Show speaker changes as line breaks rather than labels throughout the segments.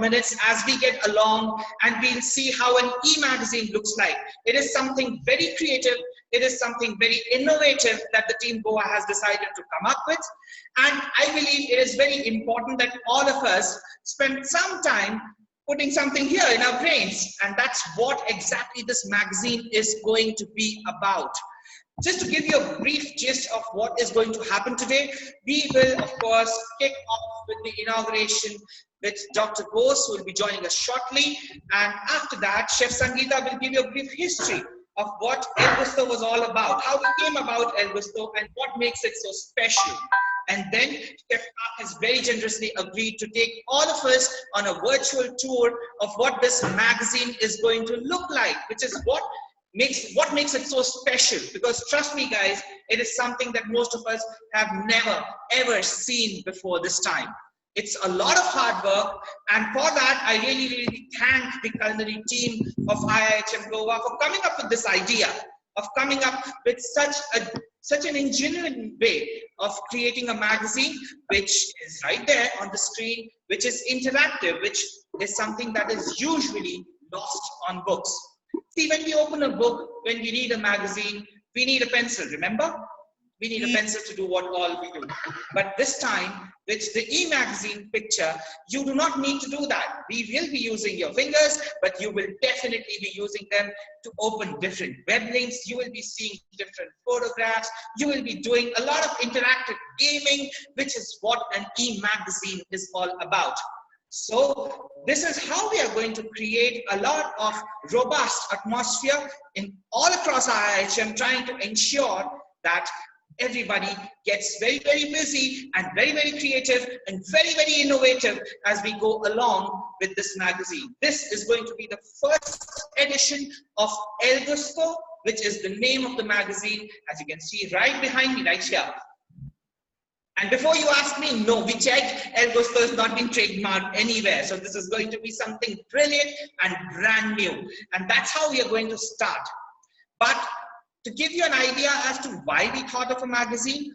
minutes as we get along, and we'll see how an e-magazine looks like. It is something very creative. It is something very innovative that the team GOA has decided to come up with. And I believe it is very important that all of us spend some time putting something here in our brains. And that's what exactly this magazine is going to be about. Just to give you a brief gist of what is going to happen today, we will, of course, kick off with the inauguration with Dr. Bose, who will be joining us shortly. And after that, Chef Sangeeta will give you a brief history of what El Gusto was all about, how it came about El Gusto, and what makes it so special. And then Chef has very generously agreed to take all of us on a virtual tour of what this magazine is going to look like, which is what makes it so special. Because trust me, guys, it is something that most of us have never ever seen before this time. It's a lot of hard work, and for that I really thank the culinary team of IIHM GOA for coming up with this idea, of coming up with such an ingenious way of creating a magazine which is right there on the screen, which is interactive, which is something that is usually lost on books. See, when we open a book, when we read a magazine, we need a pencil, remember? We need a pencil to do what all we do. But this time, with the e-magazine picture, you do not need to do that. We will be using your fingers, but you will definitely be using them to open different web links. You will be seeing different photographs. You will be doing a lot of interactive gaming, which is what an e-magazine is all about. So this is how we are going to create a lot of robust atmosphere in all across IIHM, trying to ensure that everybody gets very busy and very creative and very innovative as we go along with this magazine. This is going to be the first edition of El Gusto, which is the name of the magazine, as you can see right behind me, right here. And before you ask me, no, we checked, El Gusto has not been trademarked anywhere. So this is going to be something brilliant and brand new. And that's how we are going to start. But to give you an idea as to why we thought of a magazine,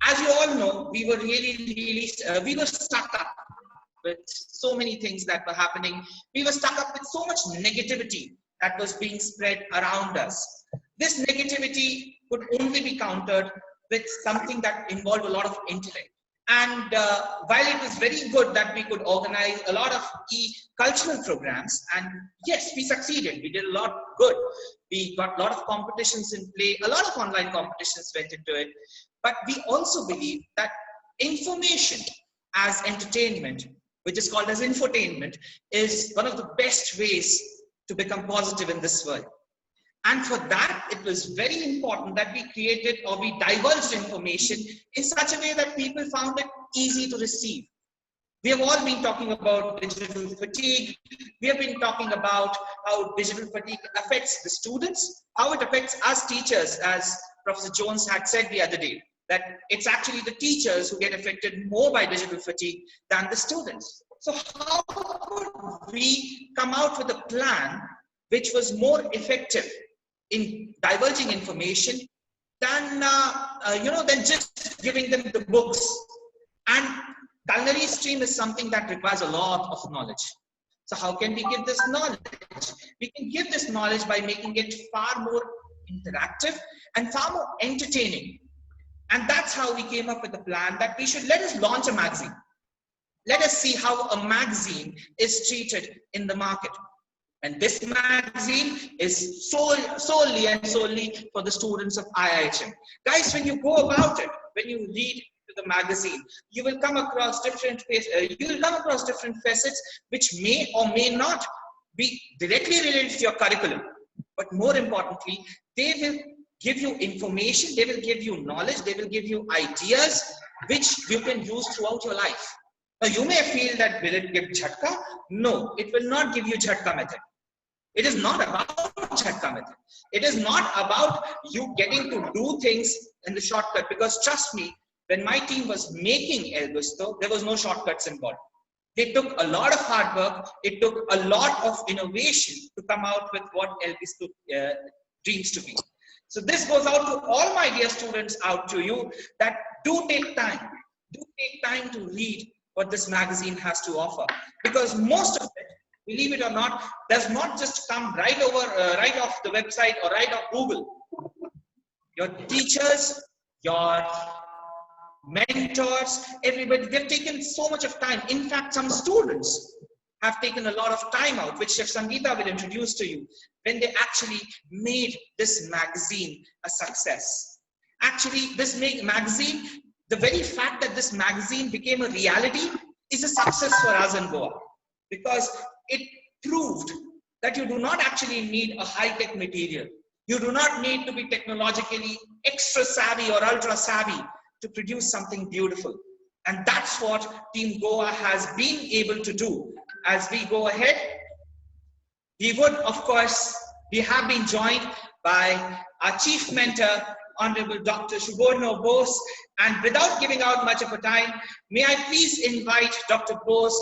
as you all know, we were we were stuck up with so many things that were happening. We were stuck up with so much negativity that was being spread around us. This negativity could only be countered with something that involved a lot of intellect. And while it was very good that we could organize a lot of cultural programs, and yes, we succeeded, we did a lot good. We got a lot of competitions in play, a lot of online competitions went into it. But we also believe that information as entertainment, which is called as infotainment, is one of the best ways to become positive in this world. And for that, it was very important that we created or we divulged information in such a way that people found it easy to receive. We have all been talking about digital fatigue. We have been talking about how digital fatigue affects the students, how it affects us teachers, as Professor Jones had said the other day, that it's actually the teachers who get affected more by digital fatigue than the students. So how could we come out with a plan which was more effective in divulging information than than just giving them the books? And culinary stream is something that requires a lot of knowledge. So how can we give this knowledge? We can give this knowledge by making it far more interactive and far more entertaining. And that's how we came up with the plan that we should let us launch a magazine. Let us see how a magazine is treated in the market. And this magazine is solely for the students of IIHM. Guys, when you go about it, when you read the magazine, you will come across different facets which may or may not be directly related to your curriculum. But more importantly, they will give you information, they will give you knowledge, they will give you ideas which you can use throughout your life. Now you may feel that will it give jhatka? No, it will not give you jhatka method. It is not about jhatka method. It is not about you getting to do things in the shortcut, because trust me, when my team was making El Gusto, there was no shortcuts involved. It took a lot of hard work. It took a lot of innovation to come out with what El Gusto dreams to be. So this goes out to all my dear students, out to you, that do take time. Do take time to read what this magazine has to offer, because most of it, believe it or not, does not just come right off the website or right off Google. Your teachers, your mentors, everybody, they've taken so much of time. In fact, some students have taken a lot of time out, which Chef Sangeeta will introduce to you, when they actually made this magazine a success. Actually, this magazine, the very fact that this magazine became a reality is a success for us in Goa, because it proved that you do not actually need a high-tech material. You do not need to be technologically extra savvy or ultra savvy to produce something beautiful. And that's what Team Goa has been able to do. As we go ahead, we would, of course, we have been joined by our chief mentor, Honorable Dr. Shubhodno Bose. And without giving out much of a time, may I please invite Dr. Bose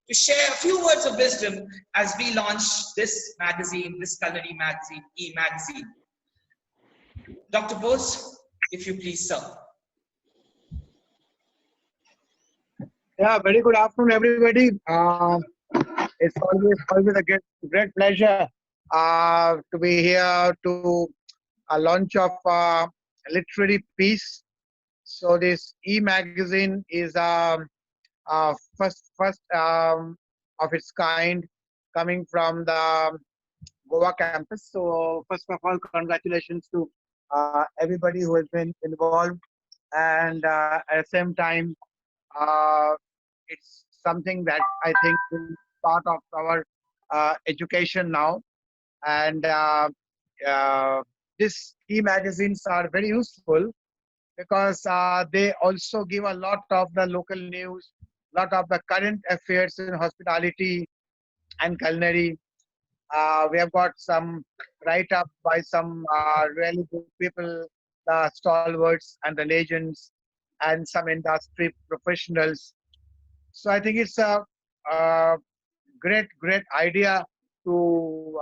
to share a few words of wisdom as we launch this magazine, this culinary magazine, e-magazine. Dr. Bose, if you please, sir.
Yeah, very good afternoon, everybody. It's always a great pleasure to be here to a launch of a literary piece. So this e-magazine is first of its kind, coming from the Goa campus. So first of all, congratulations to everybody who has been involved, and at the same time, uh, it's something that I think is part of our education now. And these e-magazines are very useful because they also give a lot of the local news, lot of the current affairs in hospitality and culinary. We have got some write-up by some really good people, the stalwarts and the legends, and some industry professionals. So I think it's a great idea to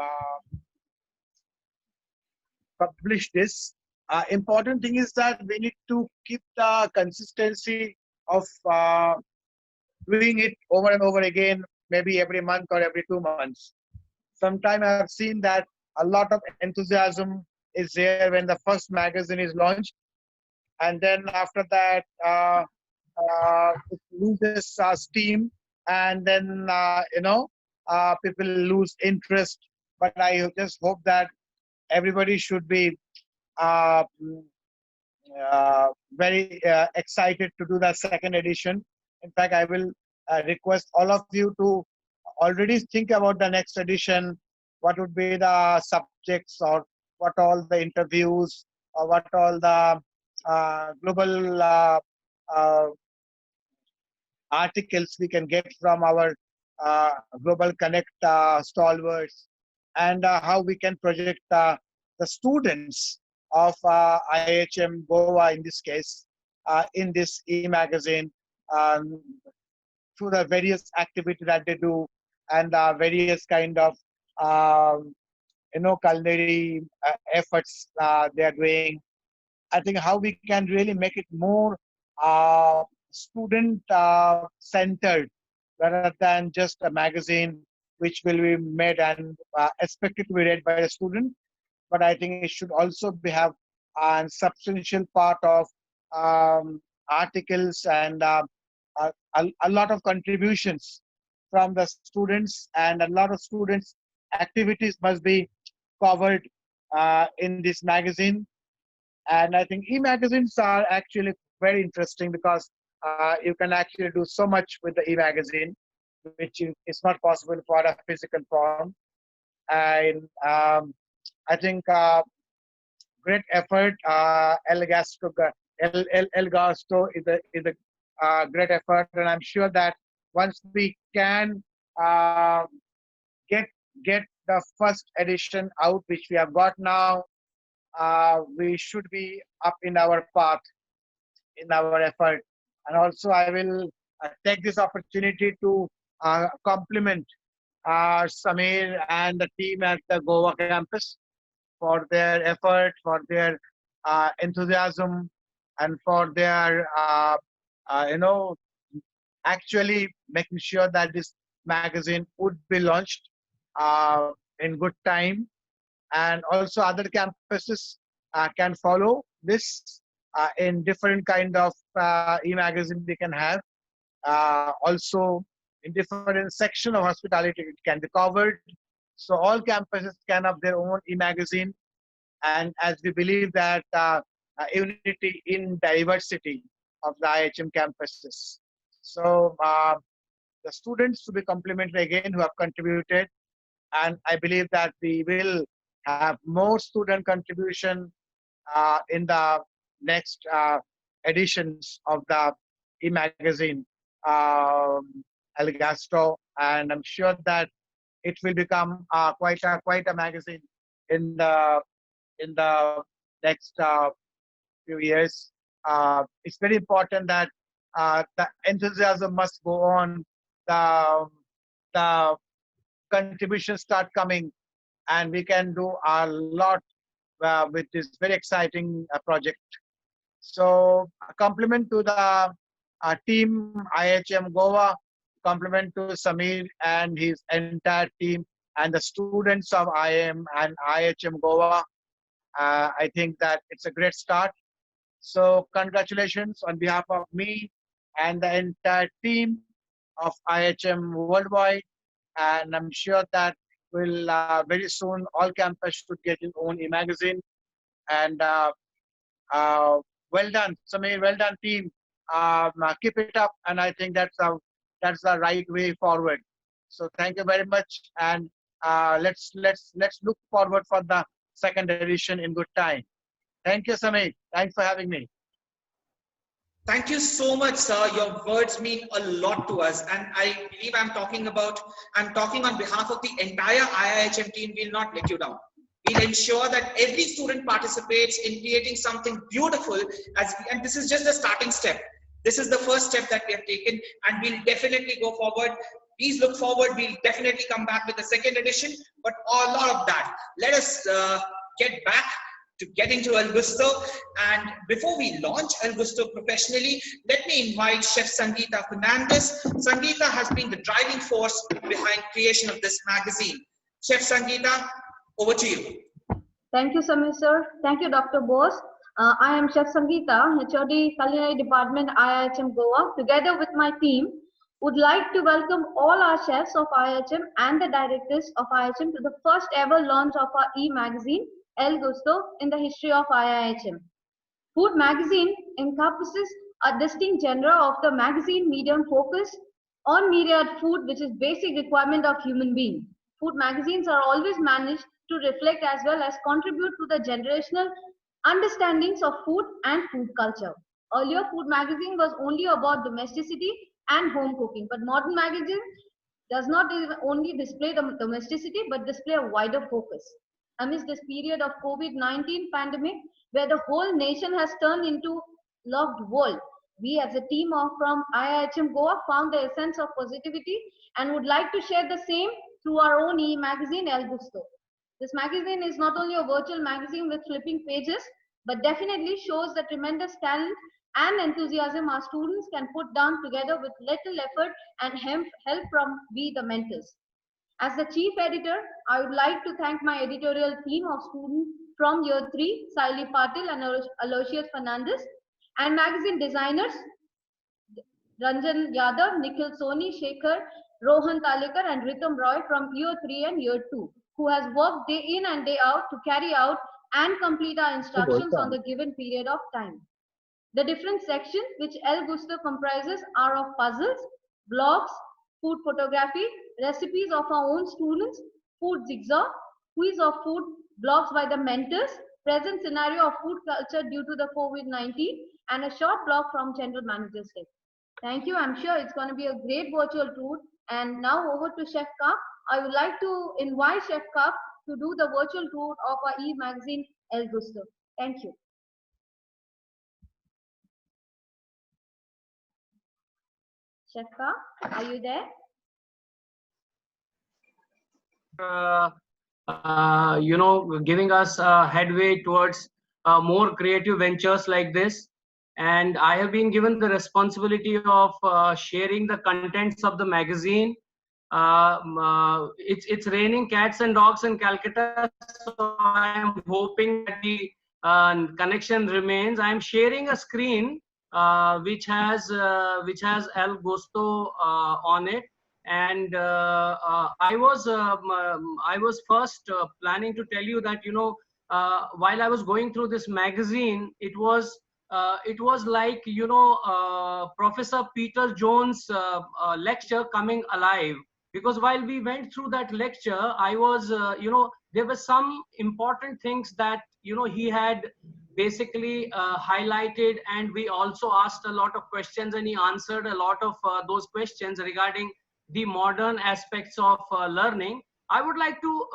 publish this. Important thing is that we need to keep the consistency of doing it over and over again, maybe every month or every 2 months. Sometime I have seen that a lot of enthusiasm is there when the first magazine is launched, and then after that it loses steam, and then people lose interest. But I just hope that everybody should be uh, very excited to do the second edition. In fact, I will request all of you to already think about the next edition. What would be the subjects, or what all the interviews, or what all the global uh, articles we can get from our Global Connect stalwarts, and how we can project the students of IIHM Goa in this case in this e-magazine um, through the various activities that they do, and various kind of culinary efforts they are doing. I think how we can really make it more student centered, rather than just a magazine which will be made and expected to be read by a student. But I think it should also have a substantial part of articles and a lot of contributions from the students, and a lot of students' activities must be covered in this magazine. And I think e-magazines are actually very interesting because you can actually do so much with the e-magazine, which is not possible for a physical form. And I think great effort. El Gasto is a great effort, and I'm sure that once we can uh, get the first edition out, which we have got now, we should be up in our path, in our effort. And also, I will take this opportunity to compliment Samir and the team at the Goa campus for their effort, for their enthusiasm, and for their actually making sure that this magazine would be launched in good time, and also other campuses can follow this in different kind of e-magazine they can have. Also, in different section of hospitality, it can be covered. So all campuses can have their own e-magazine, and as we believe that unity in diversity of the IIHM campuses. So the students to be complimented again who have contributed, and I believe that we will have more student contribution in the next editions of the e-magazine El Gasto, and I'm sure that it will become quite a magazine in the next few years. It's very important that the enthusiasm must go on. The contributions start coming, and we can do a lot with this very exciting project. So, a compliment to the team IIHM Goa, compliment to Samir and his entire team, and the students of IIM and IIHM Goa. I think that it's a great start. So, congratulations on behalf of me and the entire team of IIHM Worldwide. And I'm sure that will very soon all campus should get its own e-magazine. And uh, well done, Samir. Well done, team. Keep it up, and I think that's the right way forward. So thank you very much, and let's look forward for the second edition in good time. Thank you, Samir. Thanks for having me.
Thank you so much, sir. Your words mean a lot to us, and I believe I'm talking on behalf of the entire IIHM team. We'll not let you down. We'll ensure that every student participates in creating something beautiful, and this is just the starting step. This is the first step that we have taken, and we'll definitely go forward. Please look forward. We'll definitely come back with the second edition, but a lot of that. Let us get back to getting to El Gusto. And before we launch El Gusto professionally, let me invite Chef Sangeeta Fernandez. Sangeeta has been the driving force behind creation of this magazine. Chef Sangeeta, over to you.
Thank you, Samir sir. Thank you, Dr. Bose. I am Chef Sangeeta, HOD Culinary Department, IIHM Goa. Together with my team, would like to welcome all our chefs of IIHM and the directors of IIHM to the first ever launch of our e-magazine, El Gusto, in the history of IIHM. Food magazine encompasses a distinct genre of the magazine medium focused on myriad food, which is basic requirement of human being. Food magazines are always managed to reflect as well as contribute to the generational understandings of food and food culture. Earlier, food magazine was only about domesticity and home cooking, but modern magazine does not only display the domesticity, but display a wider focus. Amidst this period of COVID-19 pandemic, where the whole nation has turned into locked world, we as a team from IIHM Goa found the essence of positivity and would like to share the same through our own e-magazine, El Gusto. This magazine is not only a virtual magazine with flipping pages, but definitely shows the tremendous talent and enthusiasm our students can put down together with little effort and help from we the mentors. As the chief editor, I would like to thank my editorial team of students from year 3, Saili Patil and Aloysius Fernandez, and magazine designers, Ranjan Yadav, Nikhil Soni, Shekhar, Rohan Talekar, and Ritam Roy from year 3 and year 2, who has worked day in and day out to carry out and complete our instructions on the given period of time. The different sections which El Gusto comprises are of puzzles, blogs, food photography, recipes of our own students, food zigzag, quiz of food, blogs by the mentors, present scenario of food culture due to the COVID-19, and a short blog from General Manager's Day. Thank you. I'm sure it's going to be a great virtual tour. And now over to Chef Ka. I would like to invite Chef Ka to do the virtual tour of our e-magazine El Gusto. Thank you. Chef Ka, are you there?
Giving us a headway towards more creative ventures like this. and I have been given the responsibility of sharing the contents of the magazine. It's raining cats and dogs in Calcutta, so I am hoping that the connection remains. I am sharing a screen which has El Gusto on it, and I was first planning to tell you that, you know, while I was going through this magazine, it was like, you know, Professor Peter Jones' lecture coming alive. Because while we went through that lecture, I was, you know, there were some important things that, you know, he had basically highlighted, and we also asked a lot of questions, and he answered a lot of those questions regarding the modern aspects of learning. I would like to,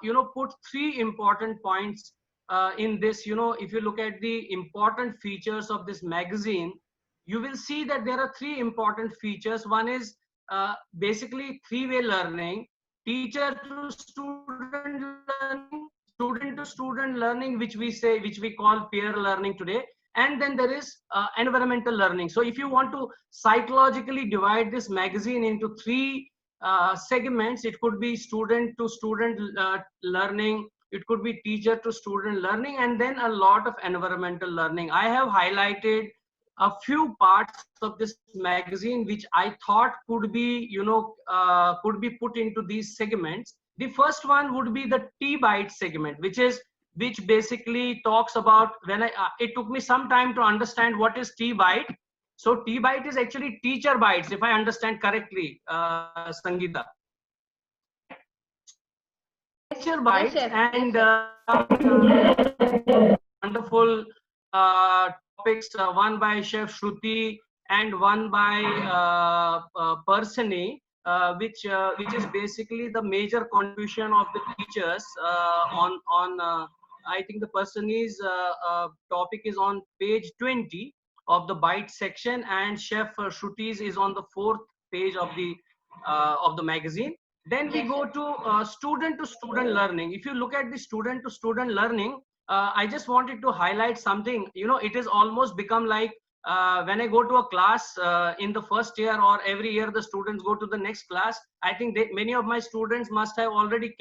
you know, put three important points in this. You know, if you look at the important features of this magazine, you will see that there are three important features. One is basically three-way learning, teacher to student learning, student to student learning, which we call peer learning today. And then there is environmental learning. So if you want to psychologically divide this magazine into three segments, it could be student to student learning, it could be teacher to student learning, and then a lot of environmental learning. I have highlighted a few parts of this magazine which I thought could be, you know, could be put into these segments. The first one would be the T-Byte segment, which basically talks about, when it took me some time to understand what is T-Byte. So T-Byte is actually teacher bytes, if I understand correctly, Sangeeta. Teacher bytes, and wonderful topics, one by Chef Shruti and one by Persony, which is basically the major contribution of the teachers on I think the Persony's topic is on page 20 of the byte section, and Chef Shruti's is on the 4th page of the magazine. Then we go to student learning. If you look at the student to student learning, I just wanted to highlight something. You know, it has almost become like when I go to a class in the first year, or every year the students go to the next class, I think many of my students must have already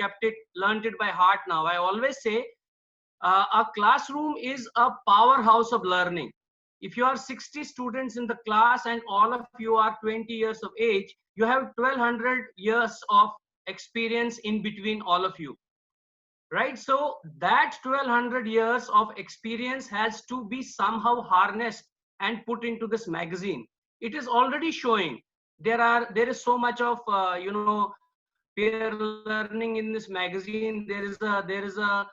learned it by heart now. I always say a classroom is a powerhouse of learning. If you are 60 students in the class and all of you are 20 years of age, you have 1200 years of experience in between all of you, right? So that 1200 years of experience has to be somehow harnessed and put into this magazine. It is already showing there is so much of you know, peer learning in this magazine. There is a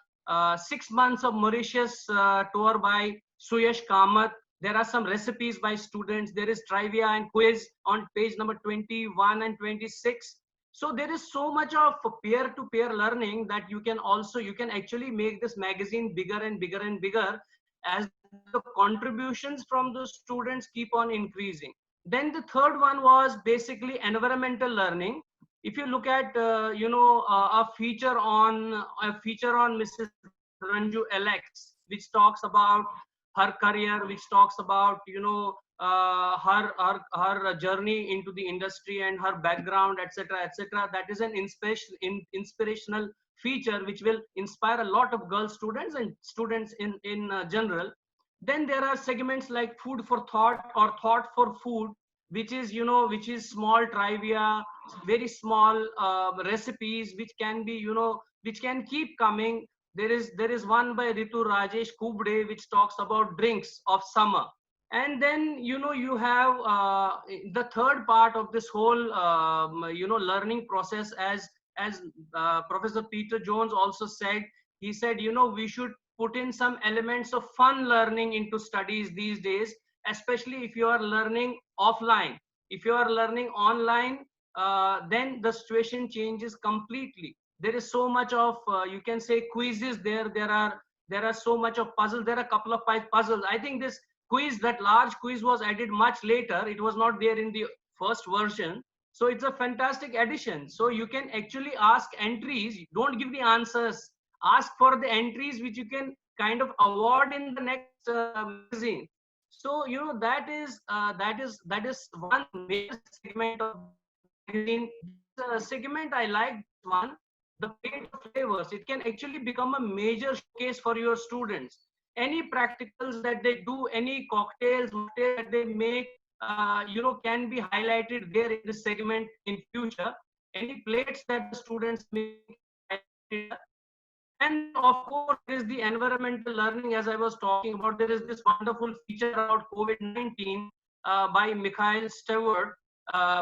6 months of Mauritius tour by Suyash Kamath. There are some recipes by students. There is trivia and quiz on page number 21 and 26. So there is so much of peer-to-peer learning that you can actually make this magazine bigger and bigger and bigger as the contributions from the students keep on increasing. Then the third one was basically environmental learning. If you look at you know, a feature on Mrs. Ranju LX, which talks about her career, which talks about, you know, her journey into the industry and her background, etc., etc. That is an inspirational feature which will inspire a lot of girl students and students in general. Then there are segments like food for thought or thought for food, which is, you know, which is small trivia, very small recipes which can be, you know, which can keep coming. There is one by Ritu Rajesh Kubde which talks about drinks of summer. And then, you know, you have the third part of this whole you know, learning process, as Professor Peter Jones also said. He said, you know, we should put in some elements of fun learning into studies these days, especially if you are learning offline. If you are learning online, then the situation changes completely. There is so much of you can say quizzes there. There are so much of puzzles. There are a couple of puzzles. I think this quiz, that large quiz, was added much later. It was not there in the first version. So it's a fantastic addition. So you can actually ask entries. Don't give the answers. Ask for the entries which you can kind of award in the next magazine. So that is one major segment of magazine. This segment I like this one, the plate of flavors. It can actually become a major showcase for your students. Any practicals that they do, any cocktails, mocktails that they make, can be highlighted there in this segment in future. Any plates that the students make highlighted. And of course, there is the environmental learning, as I was talking about. There is this wonderful feature about COVID-19 by Mikhail Stewart,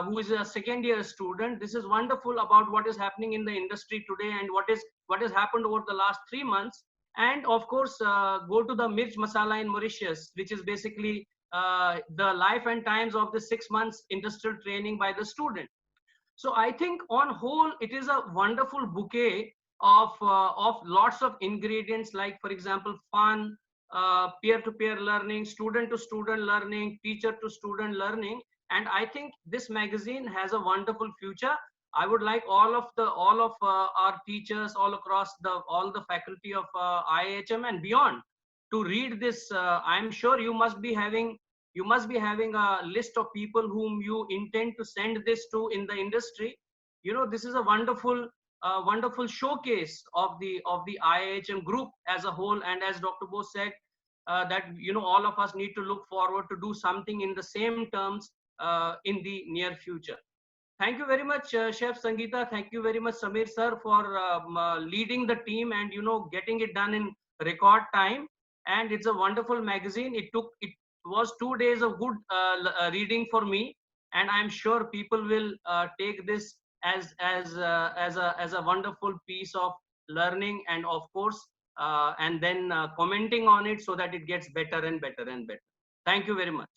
who is a second-year student. This is wonderful about what is happening in the industry today and what has happened over the last 3 months. And of course, go to the Mirch Masala in Mauritius, which is basically the life and times of the 6 months industrial training by the student. So I think on whole, it is a wonderful bouquet of lots of ingredients, like for example, fun, peer-to-peer learning, student-to-student learning, teacher-to-student learning. And I think this magazine has a wonderful future. I would like all of our teachers all across all the faculty of IIHM and beyond to read this. I'm sure you must be having a list of people whom you intend to send this to in the industry. This is a wonderful showcase of the IIHM group as a whole. And as Dr. Bose said, that all of us need to look forward to do something in the same terms in the near future. Thank you very much, Chef Sangeeta. Thank you very much, Samir sir, for leading the team and getting it done in record time. And it's a wonderful magazine. It was 2 days of good reading for me, and I'm sure people will take this as a wonderful piece of learning, and of course, and then commenting on it so that it gets better and better and better. Thank you very much.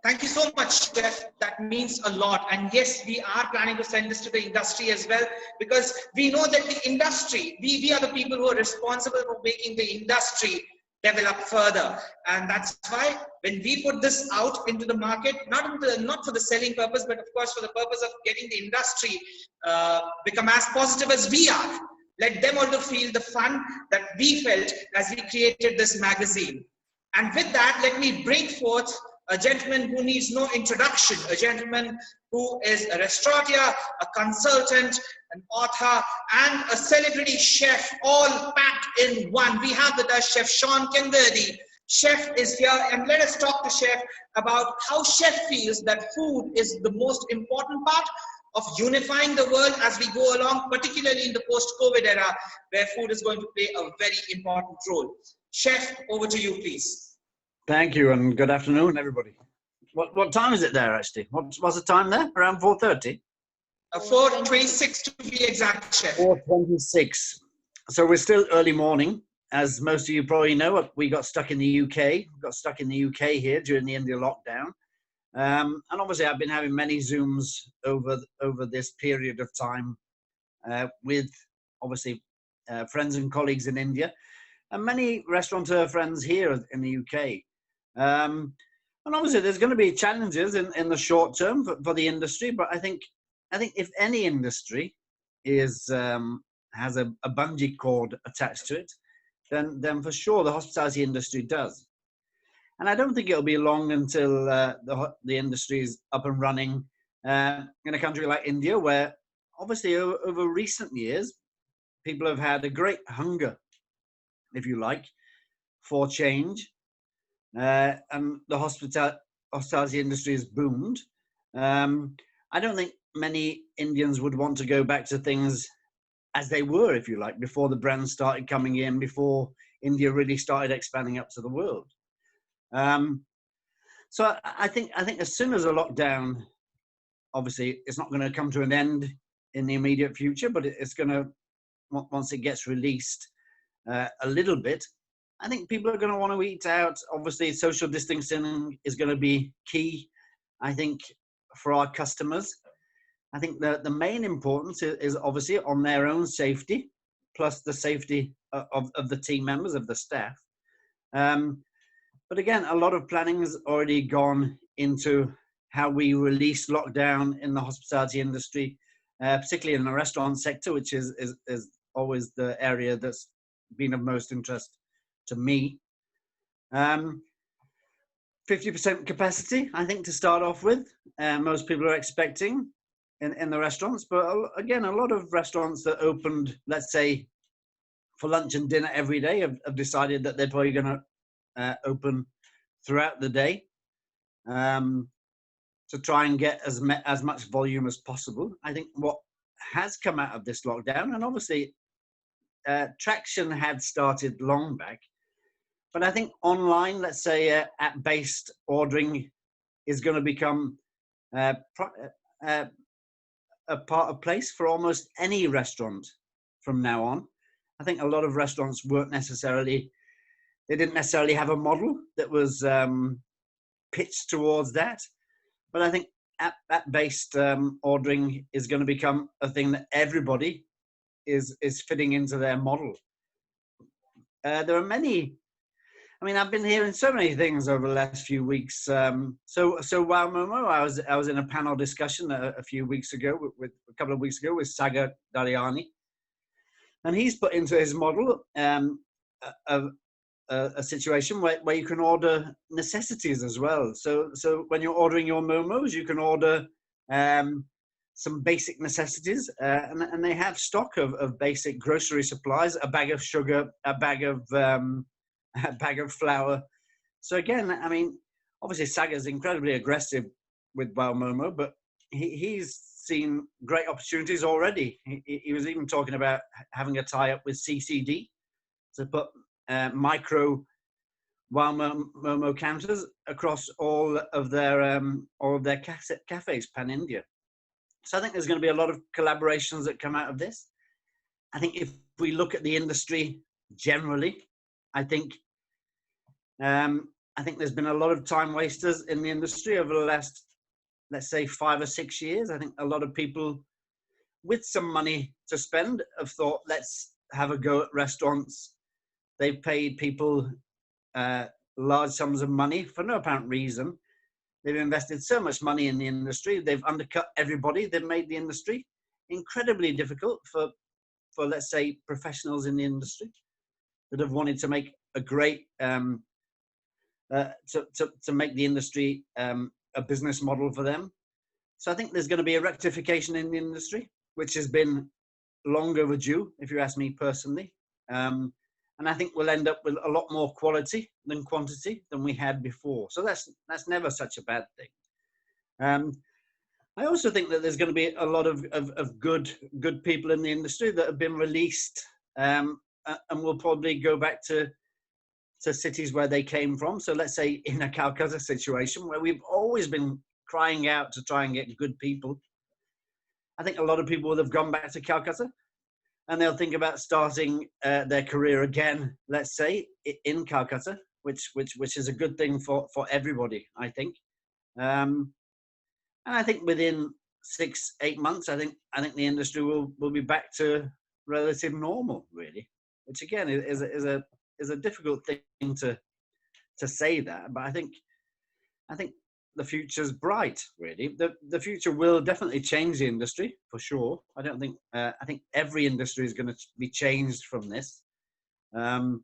Thank you so much, Chef. That means a lot. And yes, we are planning to send this to the industry as well, because we know that the industry, we are the people who are responsible for making the industry develop further. And that's why when we put this out into the market, not for the selling purpose, but of course for the purpose of getting the industry become as positive as we are. Let them also feel the fun that we felt as we created this magazine. And with that, let me bring forth a gentleman who needs no introduction, a gentleman who is a restaurateur, a consultant, an author, and a celebrity chef, all packed in one. We have with us Chef Sean Kendedi. Chef is here, and let us talk to Chef about how Chef feels that food is the most important part of unifying the world as we go along, particularly in the post-COVID era, where food is going to play a very important role. Chef, over to you, please.
Thank you, and good afternoon, everybody. What time is it there, actually? What's the time there? Around 4:30?
4:26 to be exact, Chef.
4:26. So we're still early morning. As most of you probably know, we got stuck in the UK. We got stuck in the UK here during the India lockdown. And obviously, I've been having many Zooms over this period of time with, obviously, friends and colleagues in India, and many restaurateur friends here in the UK. And obviously, there's going to be challenges in the short term for the industry. But I think if any industry has a bungee cord attached to it, then for sure the hospitality industry does. And I don't think it'll be long until the industry is up and running in a country like India, where obviously over recent years, people have had a great hunger, if you like, for change. And the hospitality industry has boomed. I don't think many Indians would want to go back to things as they were, if you like, before the brands started coming in, before India really started expanding up to the world. So I think as soon as a lockdown, obviously it's not going to come to an end in the immediate future, but it's going to, once it gets released a little bit, I think people are going to want to eat out. Obviously, social distancing is going to be key, I think, for our customers. I think the main importance is obviously on their own safety, plus the safety of the team members, of the staff. But again, a lot of planning has already gone into how we release lockdown in the hospitality industry, particularly in the restaurant sector, which is always the area that's been of most interest to me. 50% capacity, I think, to start off with. Most people are expecting in the restaurants, but again, a lot of restaurants that opened, let's say, for lunch and dinner every day have decided that they're probably going to open throughout the day to try and get as much volume as possible. I think what has come out of this lockdown, and obviously traction had started long back, but I think online, let's say app-based ordering is going to become a part of place for almost any restaurant from now on. I think a lot of restaurants didn't necessarily have a model that was pitched towards that. But I think app-based ordering is going to become a thing that everybody is fitting into their model. There are many. I mean, I've been hearing so many things over the last few weeks. So Wow Momo, I was in a panel discussion a couple of weeks ago with Sagar Daryani, and he's put into his model a situation where you can order necessities as well. So when you're ordering your momos, you can order some basic necessities, and they have stock of basic grocery supplies, a bag of sugar, a bag of flour. So again, I mean, obviously Sagar's incredibly aggressive with Wow Momo, but he's seen great opportunities already. He was even talking about having a tie-up with CCD to put micro Wow Momo counters across all of their cafes pan India. So I think there's going to be a lot of collaborations that come out of this. I think if we look at the industry generally, I think there's been a lot of time wasters in the industry over the last, let's say, 5 or 6 years. I think a lot of people with some money to spend have thought, let's have a go at restaurants. They've paid people large sums of money for no apparent reason. They've invested so much money in the industry. They've undercut everybody. They've made the industry incredibly difficult for let's say, professionals in the industry that have wanted to make a great to make the industry a business model for them. So I think there's going to be a rectification in the industry, which has been long overdue, if you ask me personally. And I think we'll end up with a lot more quality than quantity than we had before. So that's never such a bad thing. I also think that there's going to be a lot of good people in the industry that have been released and will probably go back to cities where they came from. So let's say in a Calcutta situation where we've always been crying out to try and get good people. I think a lot of people will have gone back to Calcutta and they'll think about starting their career again, let's say, in Calcutta, which is a good thing for everybody, I think. And I think within 6-8 months, I think the industry will be back to relative normal, really. Which again is a difficult thing to say that, but I think the future's bright, really. The future will definitely change the industry for sure. I think every industry is going to be changed from this, and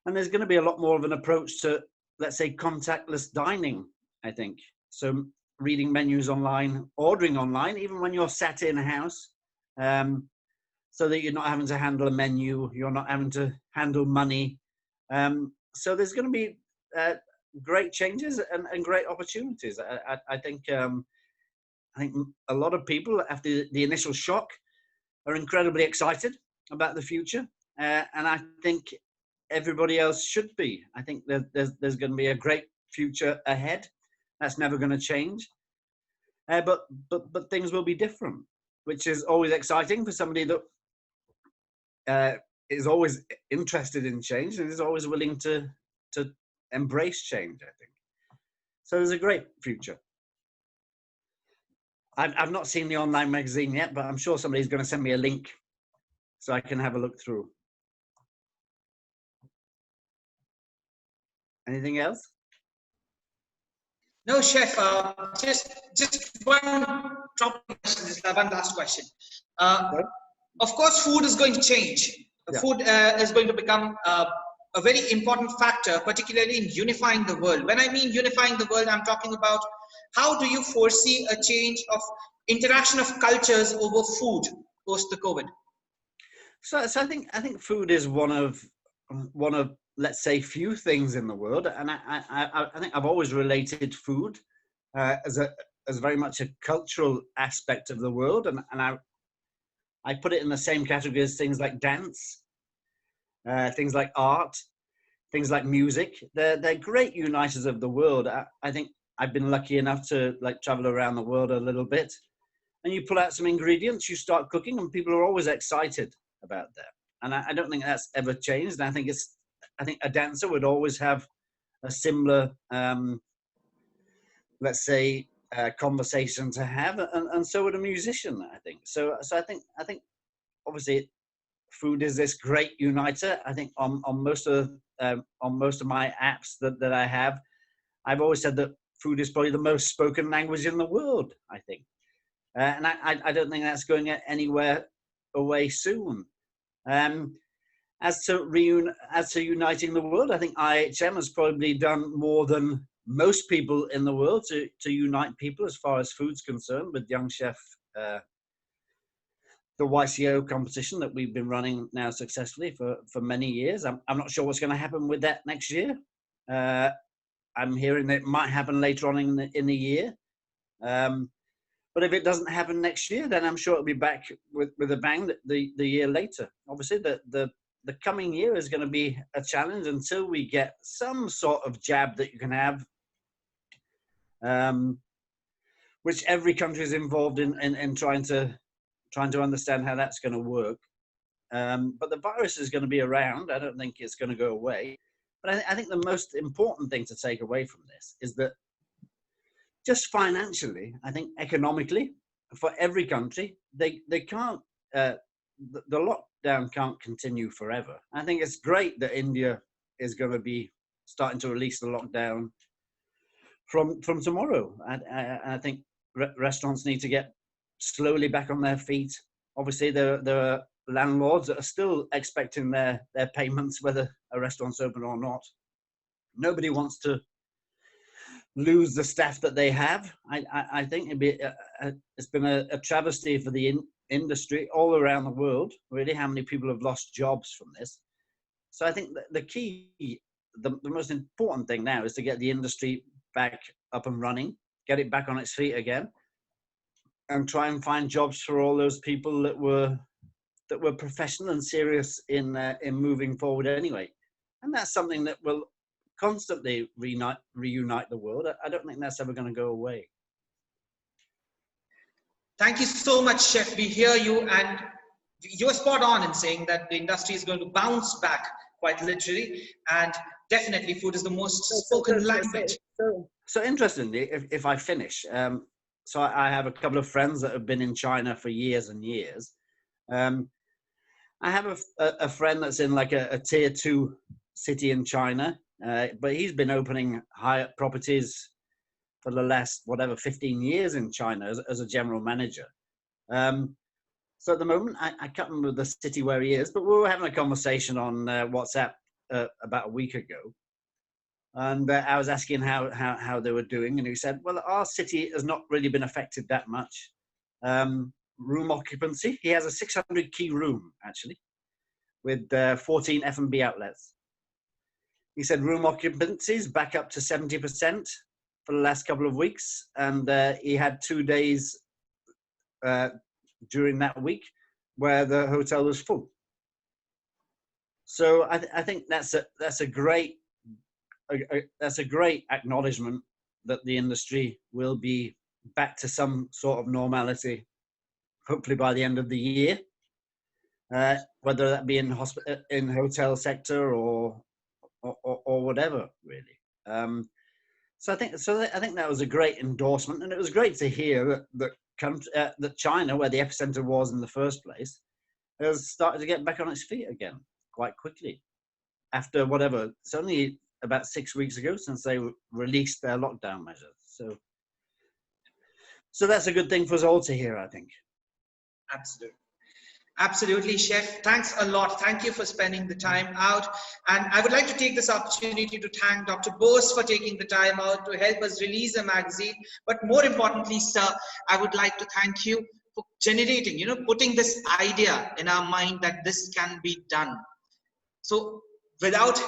there's going to be a lot more of an approach to, let's say, contactless dining. I think so. Reading menus online, ordering online, even when you're sat in a house, so that you're not having to handle a menu, you're not having to handle money. So there's going to be great changes and great opportunities. I think a lot of people after the initial shock are incredibly excited about the future, and I think everybody else should be. I think there's going to be a great future ahead. That's never going to change, but things will be different, which is always exciting for somebody that is always interested in change and is always willing to embrace change, I think. So there's a great future. I've not seen the online magazine yet, but I'm sure somebody's going to send me a link so I can have a look through. Anything else?
No, Chef. Just one top question. One last question. Of course, food is going to change.
Yeah.
Food is going to become a very important factor, particularly in unifying the world. When I mean unifying the world, I'm talking about how do you foresee a change of interaction of cultures over food post the COVID?
So I think food is one of let's say few things in the world, and I think I've always related food as very much a cultural aspect of the world, and I put it in the same category as things like dance, things like art, things like music. They're great uniters of the world. I think I've been lucky enough to like travel around the world a little bit, and you pull out some ingredients, you start cooking, and people are always excited about that. And I don't think that's ever changed. I think a dancer would always have a similar, let's say, conversation to have, and so would a musician. I think so. I think obviously food is this great uniter. I think on most of my apps that I have, I've always said that food is probably the most spoken language in the world. I think, and I don't think that's going anywhere away soon. As to uniting the world, I think IIHM has probably done more than most people in the world to unite people as far as food's concerned, with Young Chef, the YCO competition that we've been running now successfully for many years. I'm not sure what's going to happen with that next year. I'm hearing that it might happen later on in the year. But if it doesn't happen next year, then I'm sure it'll be back with a bang the year later. Obviously, the coming year is going to be a challenge until we get some sort of jab that you can have, which every country is involved in trying to understand how that's going to work. But the virus is going to be around. I don't think it's going to go away. But I think the most important thing to take away from this is that just financially, I think economically, for every country, they can't, the lockdown can't continue forever. I think it's great that India is going to be starting to release the lockdown from tomorrow. I think restaurants need to get slowly back on their feet. Obviously, there are landlords that are still expecting their payments, whether a restaurant's open or not. Nobody wants to lose the staff that they have. I think it's been a travesty for the industry all around the world, really, how many people have lost jobs from this. So I think the key, the most important thing now is to get the industry back up and running, get it back on its feet again, and try and find jobs for all those people that were professional and serious in moving forward anyway. And that's something that will constantly reunite the world. I don't think that's ever going to go away.
Thank you so much, Chef. We hear you, and you're spot on in saying that the industry is going to bounce back, quite literally, and definitely food is the most spoken language.
So interestingly, if I finish, so I have a couple of friends that have been in China for years and years. I have a friend that's in like a tier 2 city in China, but he's been opening high properties for the last, 15 years in China as a general manager. So at the moment, I can't remember the city where he is, but we were having a conversation on WhatsApp about a week ago. And I was asking how they were doing, and he said, well, our city has not really been affected that much. Room occupancy, he has a 600 key room, actually, with 14 F&B outlets. He said room occupancy is back up to 70% for the last couple of weeks, and he had 2 days during that week where the hotel was full. So I think that's a great acknowledgement that the industry will be back to some sort of normality, hopefully by the end of the year, whether that be in hotel sector or whatever, really. So I think that was a great endorsement, and it was great to hear that China, where the epicenter was in the first place, has started to get back on its feet again quite quickly. After it's only about 6 weeks ago since they released their lockdown measures. So that's a good thing for us all to hear, I think.
Absolutely. Absolutely, Chef. Thanks a lot. Thank you for spending the time out. And I would like to take this opportunity to thank Dr. Bose for taking the time out to help us release a magazine. But more importantly, sir, I would like to thank you for generating, putting this idea in our mind that this can be done. So without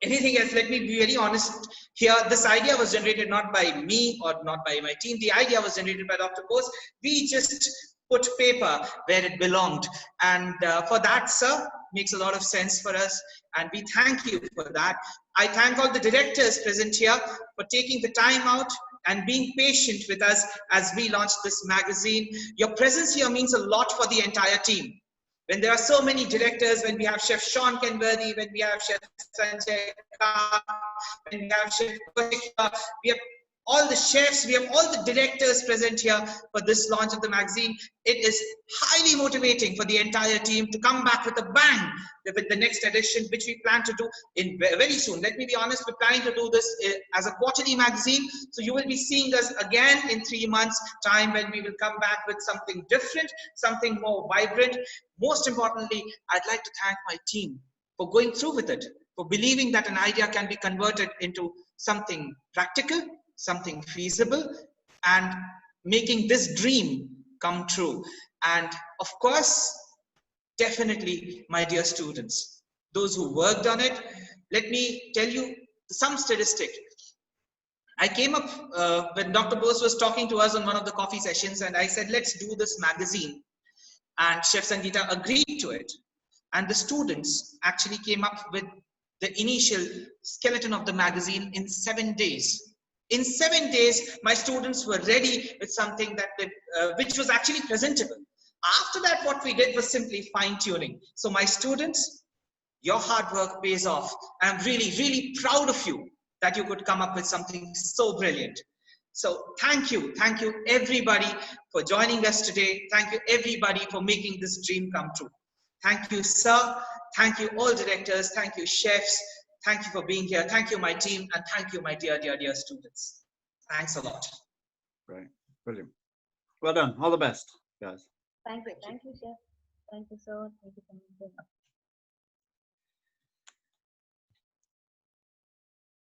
anything else, let me be very honest here. This idea was generated not by me or not by my team. The idea was generated by Dr. Bose. We just put paper where it belonged. And for that, sir, makes a lot of sense for us. And we thank you for that. I thank all the directors present here for taking the time out and being patient with us as we launch this magazine. Your presence here means a lot for the entire team. When there are so many directors, when we have Chef Sean Kenworthy, when we have Chef Sanjay Kar, when we have Chef Kaushik, we have all the chefs, we have all the directors present here for this launch of the magazine. It is highly motivating for the entire team to come back with a bang with the next edition, which we plan to do in very soon. Let me be honest, we're planning to do this as a quarterly magazine. So you will be seeing us again in 3 months' time when we will come back with something different, something more vibrant. Most importantly, I'd like to thank my team for going through with it, for believing that an idea can be converted into something practical, something feasible, and making this dream come true. And of course, definitely my dear students, those who worked on it, let me tell you some statistic. I came up when Dr. Bose was talking to us on one of the coffee sessions, and I said, let's do this magazine. And Chef Sangeeta agreed to it. And the students actually came up with the initial skeleton of the magazine in 7 days. In 7 days, my students were ready with something that which was actually presentable. After that, what we did was simply fine-tuning. So my students, your hard work pays off. I'm really, really proud of you that you could come up with something so brilliant. So thank you everybody for joining us today. Thank you everybody for making this dream come true. Thank you, sir. Thank you all directors. Thank you, chefs. Thank you for being here. Thank you, my team. And thank you, my dear, dear, dear students. Thanks a lot.
Great. Brilliant. Well done. All the best, guys.
Thank you, chef. Thank you, sir. Thank you so much.